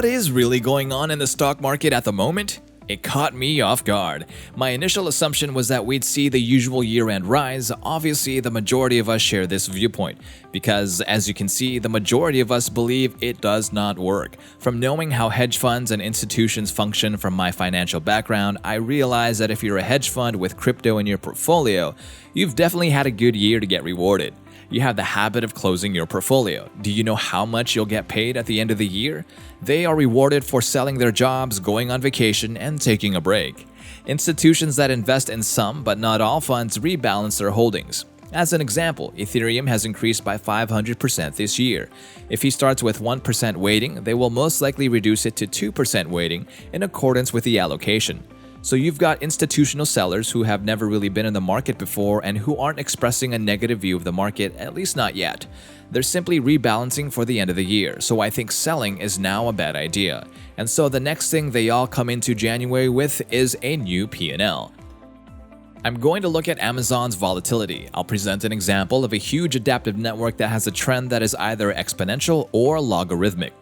what is really going on in the stock market at the moment? It caught me off guard. My initial assumption was that we'd see the usual year-end rise. Obviously, the majority of us share this viewpoint, because as you can see, the majority of us believe it does not work. From knowing how hedge funds and institutions function from my financial background, I realize that if you're a hedge fund with crypto in your portfolio, you've definitely had a good year to get rewarded. You have the habit of closing your portfolio. Do you know how much you'll get paid at the end of the year? They are rewarded for selling their jobs, going on vacation, and taking a break. Institutions that invest in some but not all funds rebalance their holdings. As an example, Ethereum has increased by 500% this year. If he starts with 1% weighting, they will most likely reduce it to 2% weighting in accordance with the allocation. So you've got institutional sellers who have never really been in the market before and who aren't expressing a negative view of the market, at least not yet. They're simply rebalancing for the end of the year, so I think selling is now a bad idea. And so the next thing they all come into January with is a new P&L. I'm going to look at Amazon's volatility. I'll present an example of a huge adaptive network that has a trend that is either exponential or logarithmic.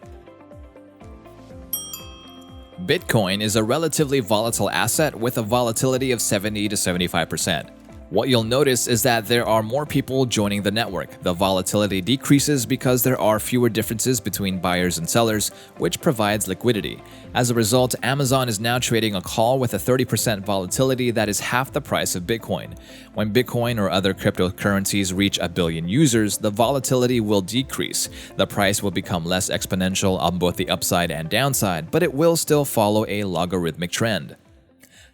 Bitcoin is a relatively volatile asset with a volatility of 70 to 75%. What you'll notice is that there are more people joining the network. The volatility decreases because there are fewer differences between buyers and sellers, which provides liquidity. As a result, Amazon is now trading a call with a 30% volatility that is half the price of Bitcoin. When Bitcoin or other cryptocurrencies reach 1 billion users, the volatility will decrease. The price will become less exponential on both the upside and downside, but it will still follow a logarithmic trend.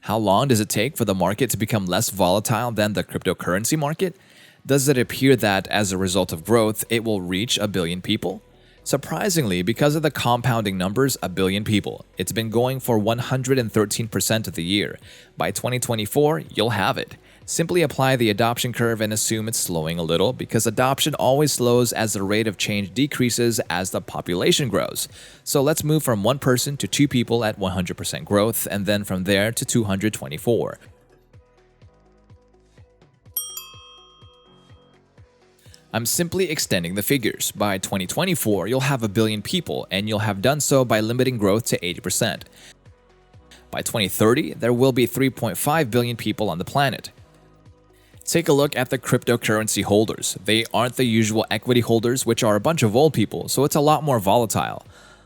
How long does it take for the market to become less volatile than the cryptocurrency market? Does it appear that, as a result of growth, it will reach 1 billion people? Surprisingly, because of the compounding numbers, 1 billion people, it's been going for 113% of the year. By 2024, you'll have it. Simply apply the adoption curve and assume it's slowing a little, because adoption always slows as the rate of change decreases as the population grows. So let's move from 1 person to 2 people at 100% growth, and then from there to 224. I'm simply extending the figures. By 2024, you'll have 1 billion people, and you'll have done so by limiting growth to 80%. By 2030, there will be 3.5 billion people on the planet. Take a look at the cryptocurrency holders. They aren't the usual equity holders, which are a bunch of old people, so it's a lot more volatile.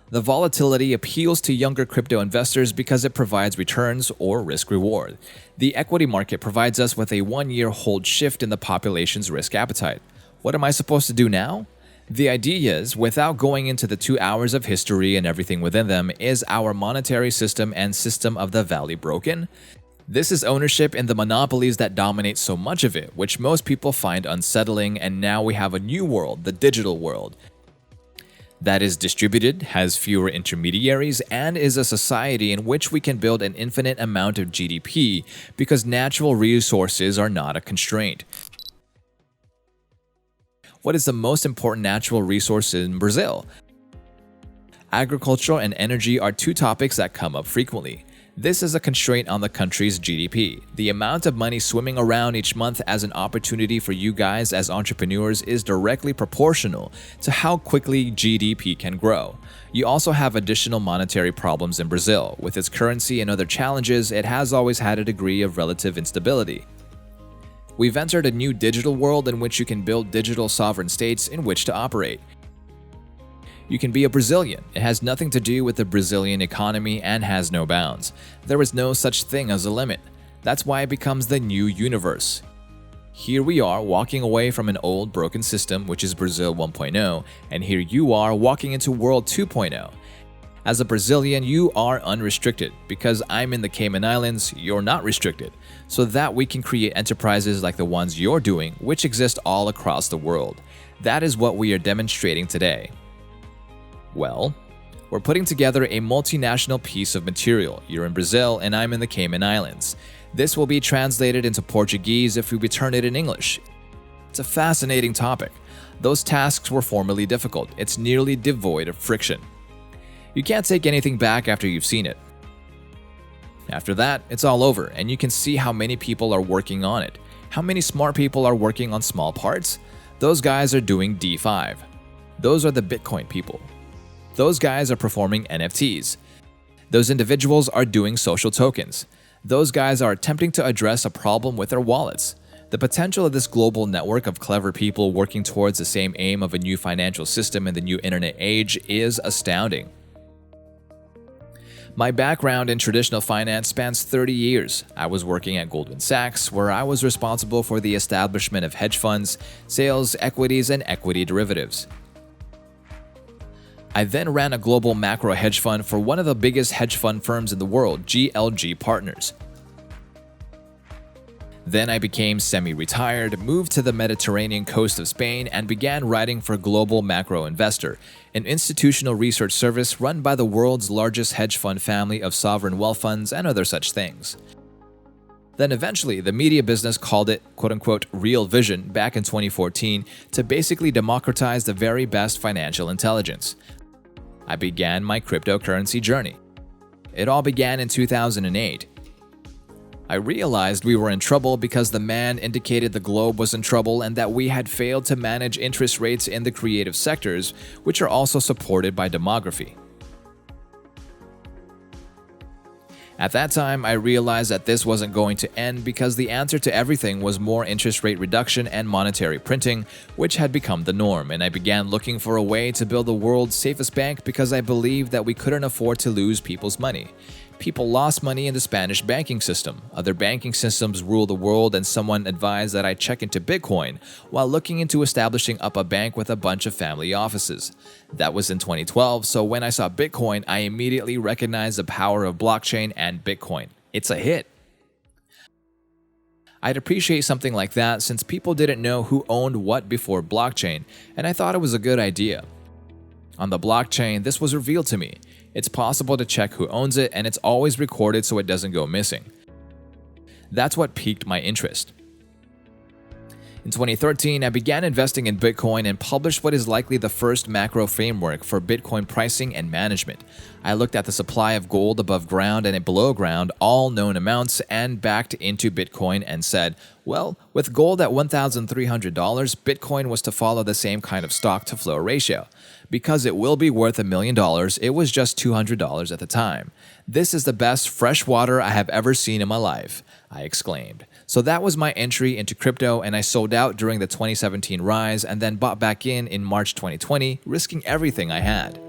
The volatility appeals to younger crypto investors because it provides returns or risk-reward. The equity market provides us with a 1-year hold shift in the population's risk appetite. What am I supposed to do now? The idea is, without going into the 2 hours of history and everything within them, is our monetary system and system of the valley broken? This is ownership in the monopolies that dominate so much of it, which most people find unsettling, and now we have a new world, the digital world, that is distributed, has fewer intermediaries, and is a society in which we can build an infinite amount of GDP because natural resources are not a constraint. What is the most important natural resource in Brazil? Agriculture and energy are 2 topics that come up frequently. This is a constraint on the country's GDP. The amount of money swimming around each month as an opportunity for you guys as entrepreneurs is directly proportional to how quickly GDP can grow. You also have additional monetary problems in Brazil. With its currency and other challenges, it has always had a degree of relative instability. We've entered a new digital world in which you can build digital sovereign states in which to operate. You can be a Brazilian. It has nothing to do with the Brazilian economy and has no bounds. There is no such thing as a limit. That's why it becomes the new universe. Here we are walking away from an old broken system, which is Brazil 1.0, and here you are walking into World 2.0. As a Brazilian, you are unrestricted. Because I'm in the Cayman Islands, you're not restricted. So that we can create enterprises like the ones you're doing, which exist all across the world. That is what we are demonstrating today. Well, we're putting together a multinational piece of material. You're in Brazil and I'm in the Cayman Islands. This will be translated into Portuguese if we return it in English. It's a fascinating topic. Those tasks were formerly difficult. It's nearly devoid of friction. You can't take anything back after you've seen it. After that, it's all over, and you can see how many people are working on it. How many smart people are working on small parts? Those guys are doing D5. Those are the Bitcoin people. Those guys are performing NFTs. Those individuals are doing social tokens. Those guys are attempting to address a problem with their wallets. The potential of this global network of clever people working towards the same aim of a new financial system in the new internet age is astounding. My background in traditional finance spans 30 years. I was working at Goldman Sachs, where I was responsible for the establishment of hedge funds, sales, equities, and equity derivatives. I then ran a global macro hedge fund for one of the biggest hedge fund firms in the world, GLG Partners. Then I became semi-retired, moved to the Mediterranean coast of Spain, and began writing for Global Macro Investor, an institutional research service run by the world's largest hedge fund family of sovereign wealth funds and other such things. Then eventually, the media business called it quote-unquote real vision back in 2014 to basically democratize the very best financial intelligence. I began my cryptocurrency journey. It all began in 2008. I realized we were in trouble because the man indicated the globe was in trouble and that we had failed to manage interest rates in the creative sectors, which are also supported by demography. At that time, I realized that this wasn't going to end because the answer to everything was more interest rate reduction and monetary printing, which had become the norm, and I began looking for a way to build the world's safest bank because I believed that we couldn't afford to lose people's money. People lost money in the Spanish banking system. Other banking systems rule the world, and someone advised that I check into Bitcoin while looking into establishing up a bank with a bunch of family offices. That was in 2012, so when I saw Bitcoin, I immediately recognized the power of blockchain and Bitcoin. It's a hit. I'd appreciate something like that since people didn't know who owned what before blockchain, and I thought it was a good idea. On the blockchain, this was revealed to me. It's possible to check who owns it, and it's always recorded so it doesn't go missing. That's what piqued my interest. In 2013, I began investing in Bitcoin and published what is likely the first macro framework for Bitcoin pricing and management. I looked at the supply of gold above ground and below ground, all known amounts, and backed into Bitcoin and said, well, with gold at $1,300, Bitcoin was to follow the same kind of stock-to-flow ratio. Because it will be worth $1 million, it was just $200 at the time. This is the best fresh water I have ever seen in my life, I exclaimed. So that was my entry into crypto, and I sold out during the 2017 rise and then bought back in March 2020, risking everything I had.